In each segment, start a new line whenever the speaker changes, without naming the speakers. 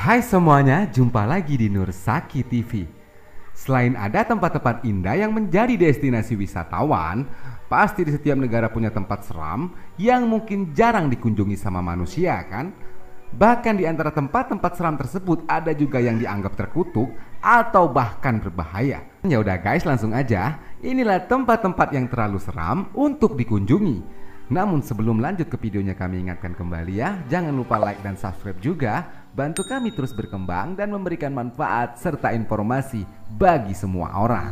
Hai semuanya, jumpa lagi di Nur Saki TV. Selain ada tempat-tempat indah yang menjadi destinasi wisatawan, pasti di setiap negara punya tempat seram yang mungkin jarang dikunjungi sama manusia kan? Bahkan di antara tempat-tempat seram tersebut ada juga yang dianggap terkutuk atau bahkan berbahaya. Ya udah guys, langsung aja. Inilah tempat-tempat yang terlalu seram untuk dikunjungi. Namun sebelum lanjut ke videonya, kami ingatkan kembali ya, jangan lupa like dan subscribe juga. Bantu kami terus berkembang dan memberikan manfaat serta informasi bagi semua orang.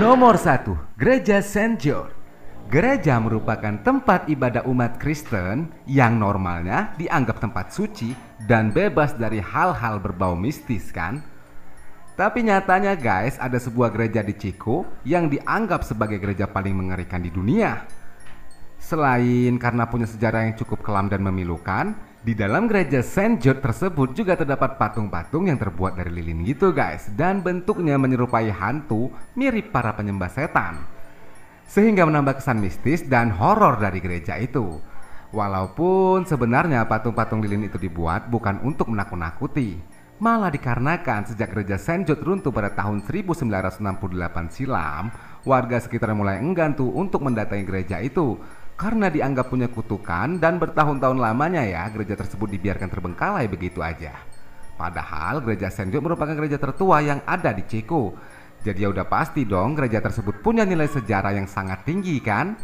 Nomor 1, Gereja Saint George. Gereja merupakan tempat ibadah umat Kristen yang normalnya dianggap tempat suci dan bebas dari hal-hal berbau mistis kan? Tapi nyatanya guys, ada sebuah gereja di Ceko yang dianggap sebagai gereja paling mengerikan di dunia. Selain karena punya sejarah yang cukup kelam dan memilukan, di dalam gereja Saint George tersebut juga terdapat patung-patung yang terbuat dari lilin gitu guys, dan bentuknya menyerupai hantu mirip para penyembah setan, sehingga menambah kesan mistis dan horor dari gereja itu. Walaupun sebenarnya patung-patung lilin itu dibuat bukan untuk menakut-nakuti, malah dikarenakan sejak gereja Saint George runtuh pada tahun 1968 silam, warga sekitar mulai enggan tuh untuk mendatangi gereja itu karena dianggap punya kutukan, dan bertahun-tahun lamanya ya gereja tersebut dibiarkan terbengkalai begitu aja. Padahal gereja Saint George merupakan gereja tertua yang ada di Ceko. Jadi ya udah pasti dong gereja tersebut punya nilai sejarah yang sangat tinggi kan?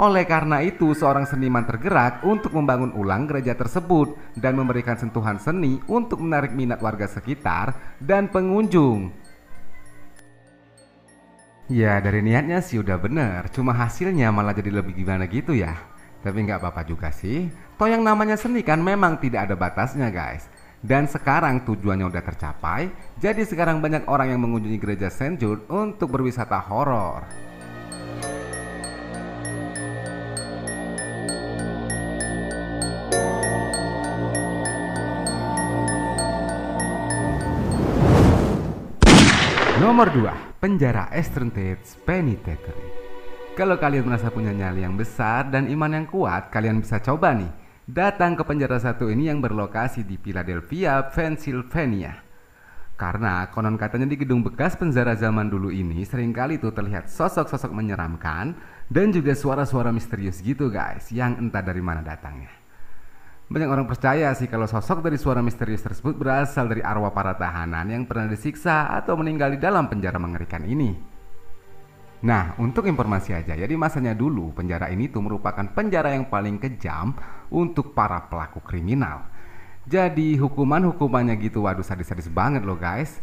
Oleh karena itu, seorang seniman tergerak untuk membangun ulang gereja tersebut dan memberikan sentuhan seni untuk menarik minat warga sekitar dan pengunjung. Ya, dari niatnya sih udah bener, cuma hasilnya malah jadi lebih gimana gitu ya. Tapi nggak apa-apa juga sih, toh yang namanya seni kan memang tidak ada batasnya guys. Dan sekarang tujuannya udah tercapai, jadi sekarang banyak orang yang mengunjungi gereja Saint George untuk berwisata horor. Nomor 2, penjara Estrantes Penitentiary. Kalau kalian merasa punya nyali yang besar dan iman yang kuat, kalian bisa coba nih datang ke penjara satu ini yang berlokasi di Philadelphia, Pennsylvania. Karena konon katanya di gedung bekas penjara zaman dulu ini seringkali tuh terlihat sosok-sosok menyeramkan dan juga suara-suara misterius gitu guys, yang entah dari mana datangnya. Banyak orang percaya sih kalau sosok dari suara misterius tersebut berasal dari arwah para tahanan yang pernah disiksa atau meninggal di dalam penjara mengerikan ini. Nah, untuk informasi aja, jadi masanya dulu penjara ini tuh merupakan penjara yang paling kejam untuk para pelaku kriminal. Jadi hukumannya gitu, waduh sadis-sadis banget loh guys.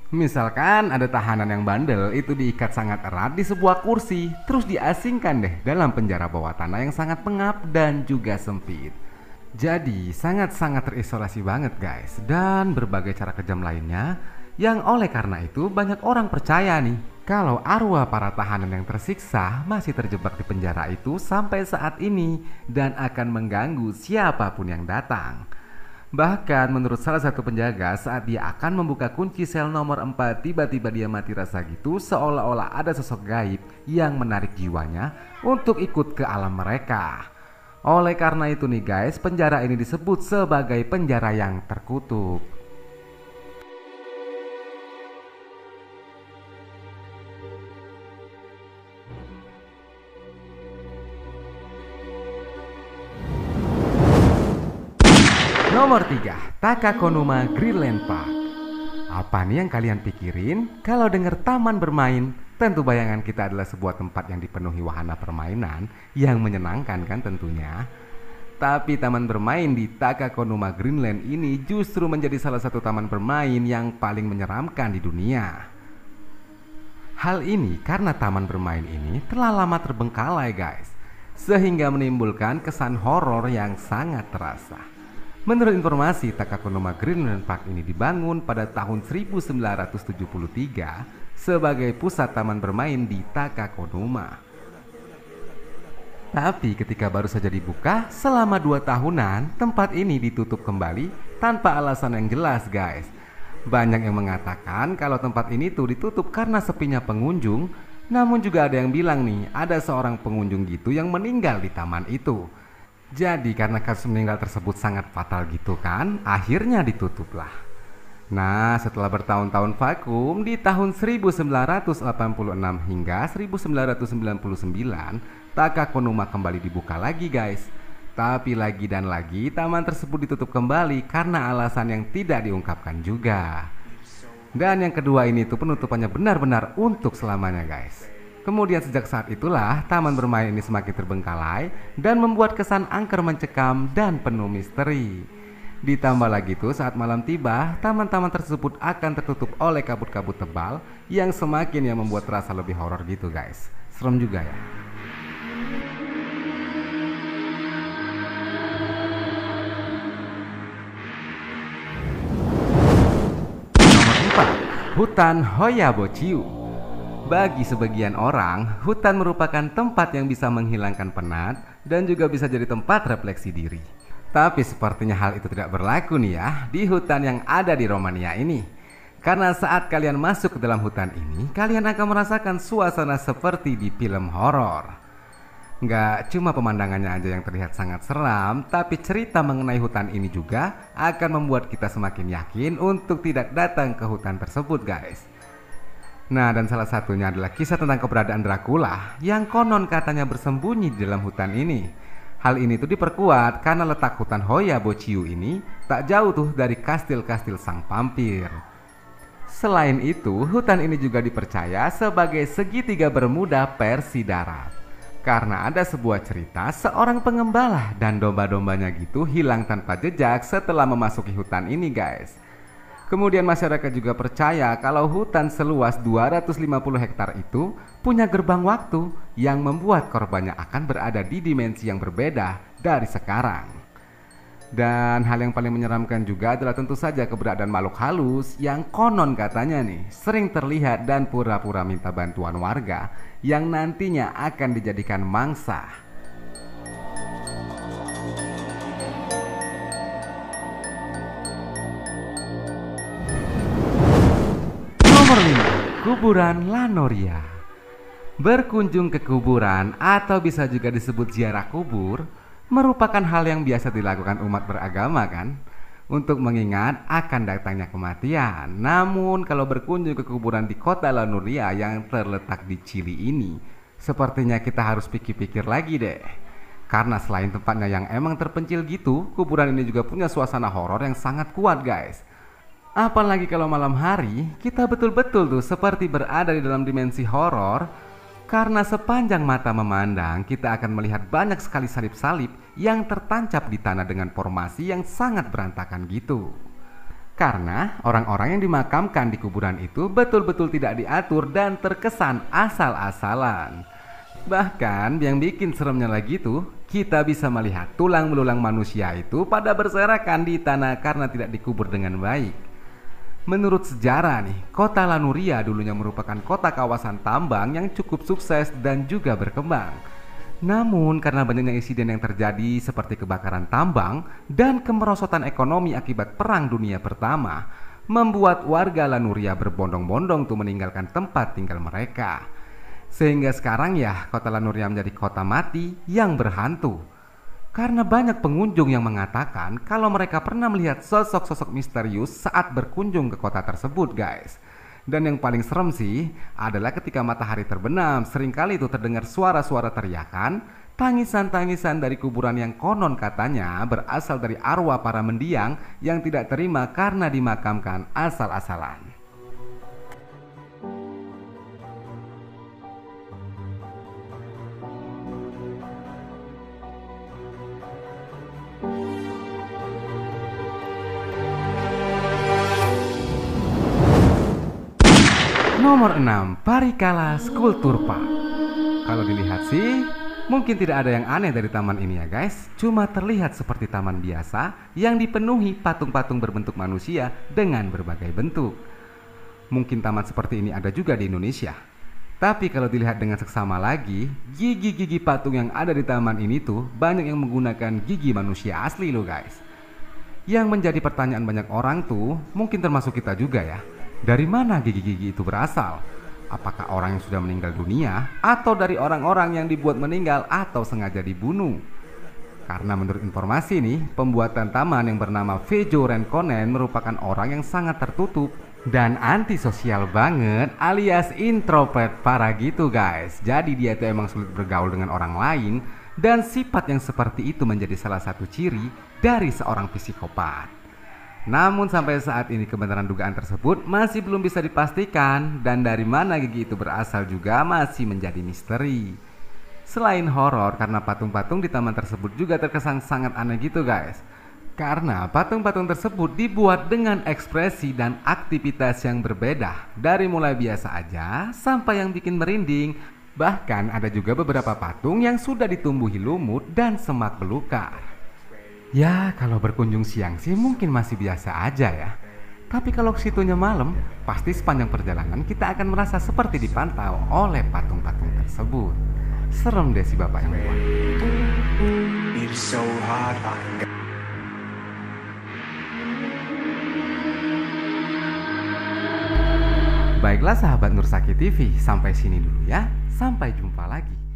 Misalkan ada tahanan yang bandel, itu diikat sangat erat di sebuah kursi, terus diasingkan deh dalam penjara bawah tanah yang sangat pengap dan juga sempit. Jadi sangat-sangat terisolasi banget guys, dan berbagai cara kejam lainnya, yang oleh karena itu banyak orang percaya nih kalau arwah para tahanan yang tersiksa masih terjebak di penjara itu sampai saat ini dan akan mengganggu siapapun yang datang. Bahkan menurut salah satu penjaga, saat dia akan membuka kunci sel nomor 4, tiba-tiba dia mati rasa gitu, seolah-olah ada sosok gaib yang menarik jiwanya untuk ikut ke alam mereka. Oleh karena itu nih guys, penjara ini disebut sebagai penjara yang terkutuk. Nomor 3, Takakonuma Greenland Park. Apa nih yang kalian pikirin kalau dengar taman bermain? Tentu bayangan kita adalah sebuah tempat yang dipenuhi wahana permainan yang menyenangkan kan tentunya. Tapi taman bermain di Takakonuma Greenland ini justru menjadi salah satu taman bermain yang paling menyeramkan di dunia. Hal ini karena taman bermain ini telah lama terbengkalai guys, sehingga menimbulkan kesan horor yang sangat terasa. Menurut informasi, Takakonuma Greenland Park ini dibangun pada tahun 1973 sebagai pusat taman bermain di Takakonuma. Tapi ketika baru saja dibuka, selama 2 tahunan, tempat ini ditutup kembali tanpa alasan yang jelas guys. Banyak yang mengatakan kalau tempat ini tuh ditutup karena sepinya pengunjung Namun juga ada yang bilang nih, ada seorang pengunjung gitu yang meninggal di taman itu. Jadi karena kasus meninggal tersebut sangat fatal gitu kan, akhirnya ditutuplah. Nah, setelah bertahun-tahun vakum, di tahun 1986 hingga 1999, Takakonuma kembali dibuka lagi guys. Tapi lagi dan lagi, taman tersebut ditutup kembali karena alasan yang tidak diungkapkan juga. Dan yang kedua ini tuh penutupannya benar-benar untuk selamanya guys. Kemudian sejak saat itulah taman bermain ini semakin terbengkalai dan membuat kesan angker mencekam dan penuh misteri. Ditambah lagi tuh saat malam tiba, taman-taman tersebut akan tertutup oleh kabut-kabut tebal yang semakin yang membuat terasa lebih horor gitu guys. Serem juga ya. Nomor 4, Hutan Hoyabochiu. Bagi sebagian orang, hutan merupakan tempat yang bisa menghilangkan penat dan juga bisa jadi tempat refleksi diri. Tapi sepertinya hal itu tidak berlaku nih ya di hutan yang ada di Romania ini. Karena saat kalian masuk ke dalam hutan ini, kalian akan merasakan suasana seperti di film horor. Nggak cuma pemandangannya aja yang terlihat sangat seram, tapi cerita mengenai hutan ini juga akan membuat kita semakin yakin untuk tidak datang ke hutan tersebut guys. Nah, dan salah satunya adalah kisah tentang keberadaan Dracula yang konon katanya bersembunyi di dalam hutan ini. Hal ini tuh diperkuat karena letak hutan Hoyabochiu ini tak jauh tuh dari kastil-kastil sang vampir. Selain itu, hutan ini juga dipercaya sebagai segitiga bermuda Persi darat. Karena ada sebuah cerita seorang pengembala dan domba-dombanya gitu hilang tanpa jejak setelah memasuki hutan ini guys. Kemudian masyarakat juga percaya kalau hutan seluas 250 hektar itu punya gerbang waktu yang membuat korbannya akan berada di dimensi yang berbeda dari sekarang. Dan hal yang paling menyeramkan juga adalah tentu saja keberadaan makhluk halus yang konon katanya nih sering terlihat dan pura-pura minta bantuan warga yang nantinya akan dijadikan mangsa. Nomor 5, Kuburan Lanoria. Berkunjung ke kuburan atau bisa juga disebut ziarah kubur merupakan hal yang biasa dilakukan umat beragama kan, untuk mengingat akan datangnya kematian. Namun kalau berkunjung ke kuburan di kota Lanoria yang terletak di Chili ini, sepertinya kita harus pikir-pikir lagi deh. Karena selain tempatnya yang emang terpencil gitu, kuburan ini juga punya suasana horor yang sangat kuat guys. Apalagi kalau malam hari, kita betul-betul tuh seperti berada di dalam dimensi horor. Karena sepanjang mata memandang, kita akan melihat banyak sekali salib-salib yang tertancap di tanah dengan formasi yang sangat berantakan gitu. Karena orang-orang yang dimakamkan di kuburan itu betul-betul tidak diatur dan terkesan asal-asalan. Bahkan yang bikin seremnya lagi tuh, kita bisa melihat tulang belulang manusia itu pada berserakan di tanah karena tidak dikubur dengan baik. Menurut sejarah nih, kota Lanoria dulunya merupakan kota kawasan tambang yang cukup sukses dan juga berkembang. Namun karena banyaknya insiden yang terjadi seperti kebakaran tambang dan kemerosotan ekonomi akibat Perang Dunia Pertama, membuat warga Lanoria berbondong-bondong tuh meninggalkan tempat tinggal mereka. Sehingga sekarang ya kota Lanoria menjadi kota mati yang berhantu. Karena banyak pengunjung yang mengatakan kalau mereka pernah melihat sosok-sosok misterius saat berkunjung ke kota tersebut guys. Dan yang paling serem sih adalah ketika matahari terbenam, seringkali itu terdengar suara-suara teriakan, tangisan-tangisan dari kuburan yang konon katanya berasal dari arwah para mendiang yang tidak terima karena dimakamkan asal-asalan. Nomor 6, Parikala Skulpture Park. Kalau dilihat sih, mungkin tidak ada yang aneh dari taman ini ya guys. Cuma terlihat seperti taman biasa yang dipenuhi patung-patung berbentuk manusia dengan berbagai bentuk. Mungkin taman seperti ini ada juga di Indonesia. Tapi kalau dilihat dengan seksama lagi, gigi-gigi patung yang ada di taman ini tuh banyak yang menggunakan gigi manusia asli loh guys. Yang menjadi pertanyaan banyak orang tuh, mungkin termasuk kita juga ya. Dari mana gigi-gigi itu berasal? Apakah orang yang sudah meninggal dunia atau dari orang-orang yang dibuat meninggal atau sengaja dibunuh? Karena menurut informasi nih, pembuatan taman yang bernama Vejo Renkonen merupakan orang yang sangat tertutup dan antisosial banget, alias introvert parah gitu guys. Jadi dia tuh emang sulit bergaul dengan orang lain, dan sifat yang seperti itu menjadi salah satu ciri dari seorang psikopat. Namun sampai saat ini kebenaran dugaan tersebut masih belum bisa dipastikan, dan dari mana gigi itu berasal juga masih menjadi misteri. Selain horor, karena patung-patung di taman tersebut juga terkesan sangat aneh gitu guys. Karena patung-patung tersebut dibuat dengan ekspresi dan aktivitas yang berbeda, dari mulai biasa aja sampai yang bikin merinding. Bahkan ada juga beberapa patung yang sudah ditumbuhi lumut dan semak belukar. Ya, kalau berkunjung siang sih mungkin masih biasa aja ya. Tapi kalau ke situnya malam, pasti sepanjang perjalanan kita akan merasa seperti dipantau oleh patung-patung tersebut. Serem deh si bapak yang buat. Baiklah sahabat Nursaki TV, sampai sini dulu ya. Sampai jumpa lagi.